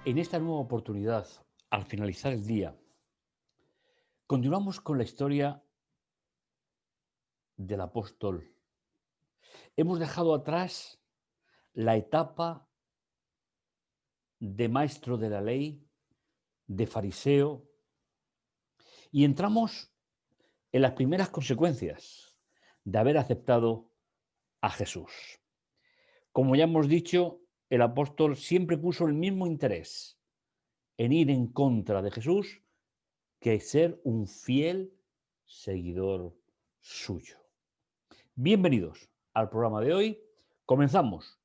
En esta nueva oportunidad, al finalizar el día, continuamos con la historia del apóstol. Hemos dejado atrás la etapa de maestro de la ley, de fariseo, y entramos en las primeras consecuencias de haber aceptado a Jesús. Como ya hemos dicho, el apóstol siempre puso el mismo interés en ir en contra de Jesús que ser un fiel seguidor suyo. Bienvenidos al programa de hoy. Comenzamos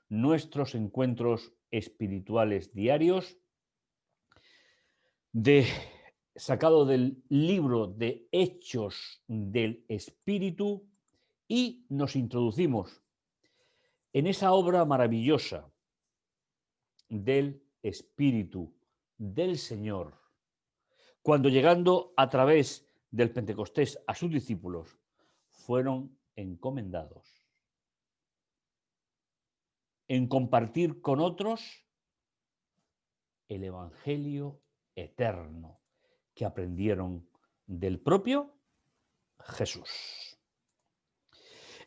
nuestros encuentros espirituales diarios sacado del libro de Hechos del Espíritu y nos introducimos en esa obra maravillosa del Espíritu del Señor, cuando llegando a través del Pentecostés a sus discípulos, fueron encomendados en compartir con otros el Evangelio eterno que aprendieron del propio Jesús.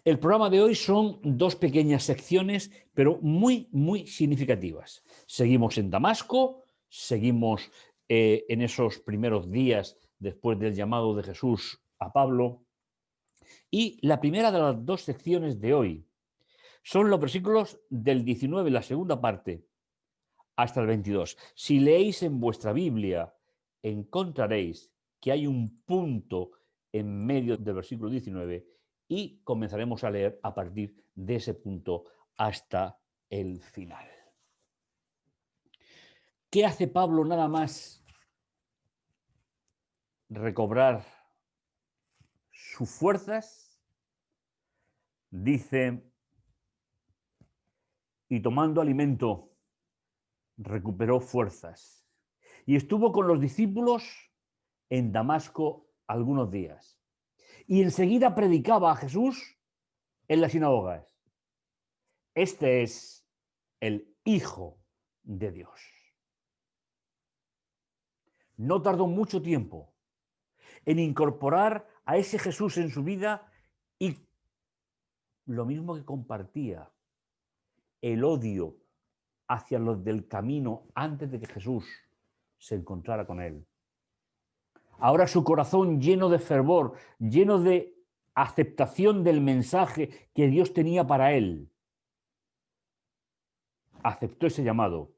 El programa de hoy son dos pequeñas secciones, pero muy significativas. Seguimos en Damasco, seguimos en esos primeros días después del llamado de Jesús a Pablo. Y la primera de las dos secciones de hoy son los versículos del 19, la segunda parte, hasta el 22. Si leéis en vuestra Biblia, encontraréis que hay un punto en medio del versículo 19 y comenzaremos a leer a partir de ese punto hasta el final. ¿Qué hace Pablo nada más recobrar sus fuerzas? Dice, y tomando alimento, recuperó fuerzas. Y estuvo con los discípulos en Damasco algunos días. Y enseguida predicaba a Jesús en las sinagogas. Este es el Hijo de Dios. No tardó mucho tiempo en incorporar a ese Jesús en su vida y lo mismo que compartía el odio hacia los del camino antes de que Jesús se encontrara con él. Ahora su corazón lleno de fervor, lleno de aceptación del mensaje que Dios tenía para él, aceptó ese llamado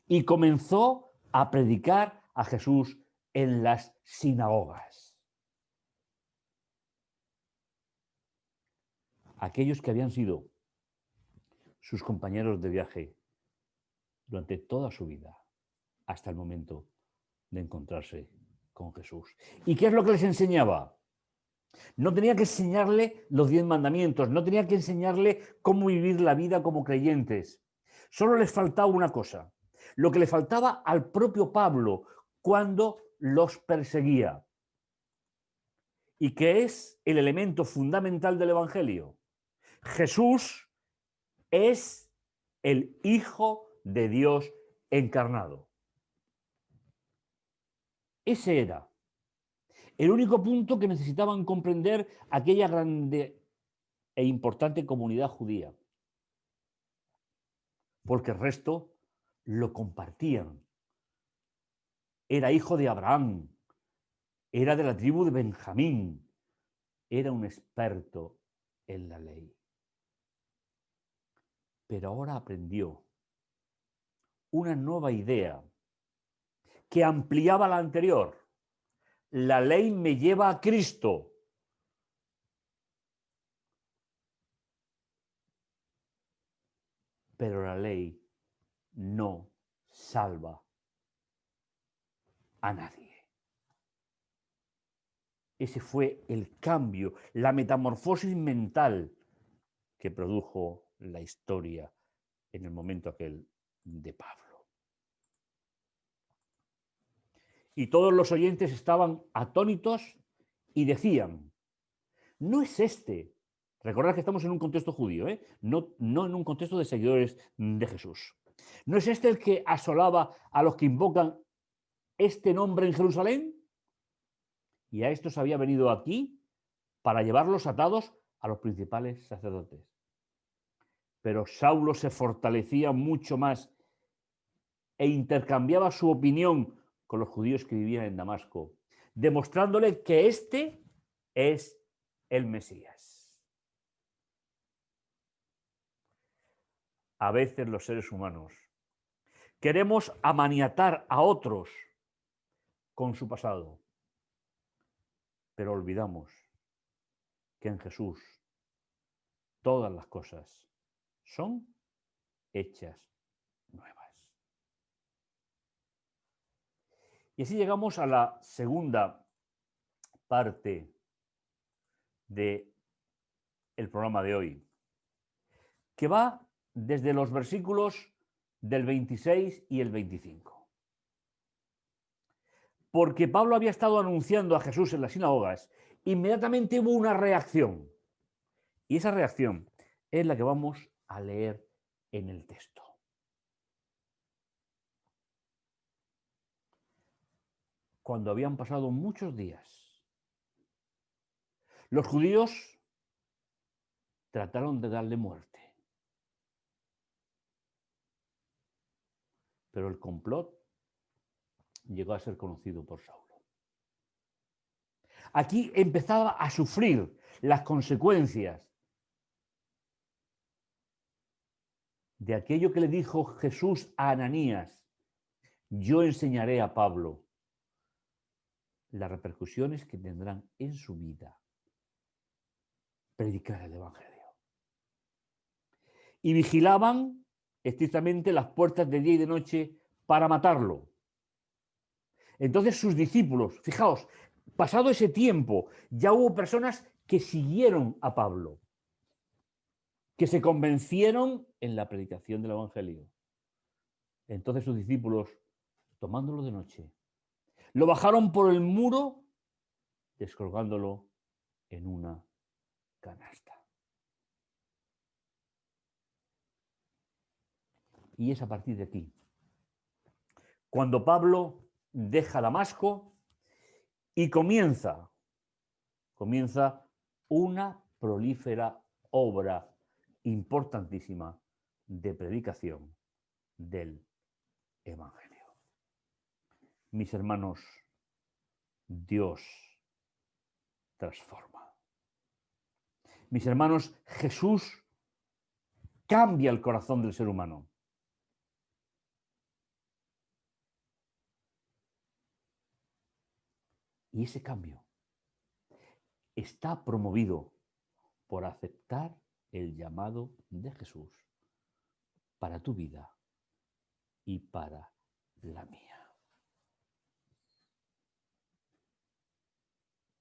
y comenzó a predicar a Jesús en las sinagogas. Aquellos que habían sido sus compañeros de viaje durante toda su vida, hasta el momento de encontrarse con Jesús. ¿Y qué es lo que les enseñaba? No tenía que enseñarle los 10 mandamientos, no tenía que enseñarle cómo vivir la vida como creyentes. Solo les faltaba una cosa, lo que le faltaba al propio Pablo cuando los perseguía. ¿Y qué es el elemento fundamental del Evangelio? Jesús es el Hijo de Dios encarnado. Ese era el único punto que necesitaban comprender aquella grande e importante comunidad judía, porque el resto lo compartían. Era hijo de Abraham, era de la tribu de Benjamín, era un experto en la ley. Pero ahora aprendió una nueva idea que ampliaba la anterior. la ley me lleva a Cristo. Pero la ley no salva a nadie. Ese fue el cambio, la metamorfosis mental que produjo la historia en el momento aquel de Pablo. Y todos los oyentes estaban atónitos y decían, no es este. Recordad que estamos en un contexto judío, no en un contexto de seguidores de Jesús. ¿No es este el que asolaba a los que invocan este nombre en Jerusalén? Y a estos había venido aquí para llevarlos atados a los principales sacerdotes. Pero Saulo se fortalecía mucho más e intercambiaba su opinión con los judíos que vivían en Damasco, demostrándole que este es el Mesías. A veces los seres humanos queremos amaniatar a otros con su pasado, pero olvidamos que en Jesús todas las cosas son hechas nuevas. Y así llegamos a la segunda parte del programa de hoy, que va desde los versículos del 26 y el 25. Porque Pablo había estado anunciando a Jesús en las sinagogas, inmediatamente hubo una reacción. Y esa reacción es la que vamos a leer en el texto. Cuando habían pasado muchos días, los judíos trataron de darle muerte. Pero el complot llegó a ser conocido por Saulo. Aquí empezaba a sufrir las consecuencias de aquello que le dijo Jesús a Ananías: yo enseñaré a Pablo. Las repercusiones que tendrán en su vida predicar el Evangelio. Y vigilaban estrictamente las puertas de día y de noche para matarlo. Entonces sus discípulos, fijaos, pasado ese tiempo, ya hubo personas que siguieron a Pablo, que se convencieron en la predicación del Evangelio. Entonces sus discípulos, tomándolo de noche, lo bajaron por el muro, descolgándolo en una canasta. Y es a partir de aquí, cuando Pablo deja Damasco y comienza una prolífera obra importantísima de predicación del Evangelio. Mis hermanos, Dios transforma. Mis hermanos, Jesús cambia el corazón del ser humano. Y ese cambio está promovido por aceptar el llamado de Jesús para tu vida y para la mía.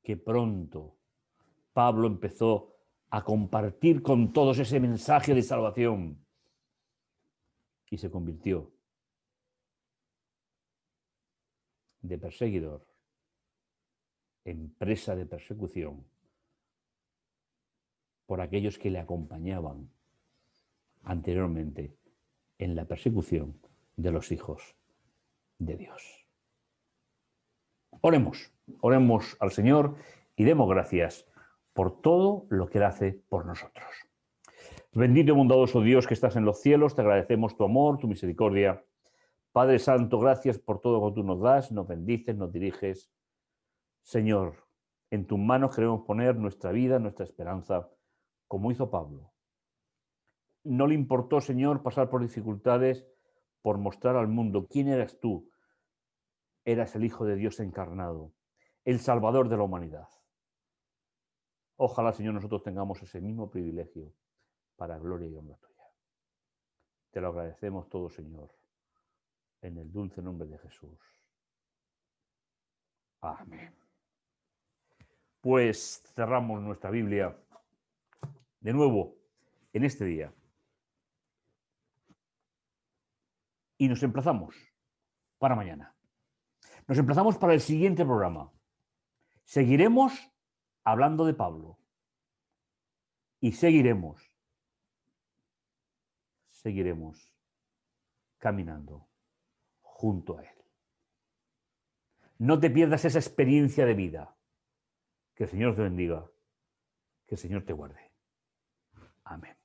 Que pronto Pablo empezó a compartir con todos ese mensaje de salvación y se convirtió de perseguidor en presa de persecución por aquellos que le acompañaban anteriormente en la persecución de los hijos de Dios. Oremos al Señor y demos gracias por todo lo que Él hace por nosotros. Bendito y bondadoso Dios que estás en los cielos, te agradecemos tu amor, tu misericordia. Padre Santo, gracias por todo lo que tú nos das, nos bendices, nos diriges. Señor, en tus manos queremos poner nuestra vida, nuestra esperanza, como hizo Pablo. No le importó, Señor, pasar por dificultades por mostrar al mundo quién eras tú. Eras el Hijo de Dios encarnado. el Salvador de la humanidad. Ojalá, Señor, nosotros tengamos ese mismo privilegio para gloria y honra tuya. Te lo agradecemos todo, Señor, en el dulce nombre de Jesús. Amén. Pues cerramos nuestra Biblia de nuevo en este día. Y nos emplazamos para mañana. Nos emplazamos para el siguiente programa. Seguiremos hablando de Pablo. Y seguiremos caminando junto a él. No te pierdas esa experiencia de vida. Que el Señor te bendiga. Que el Señor te guarde. Amén.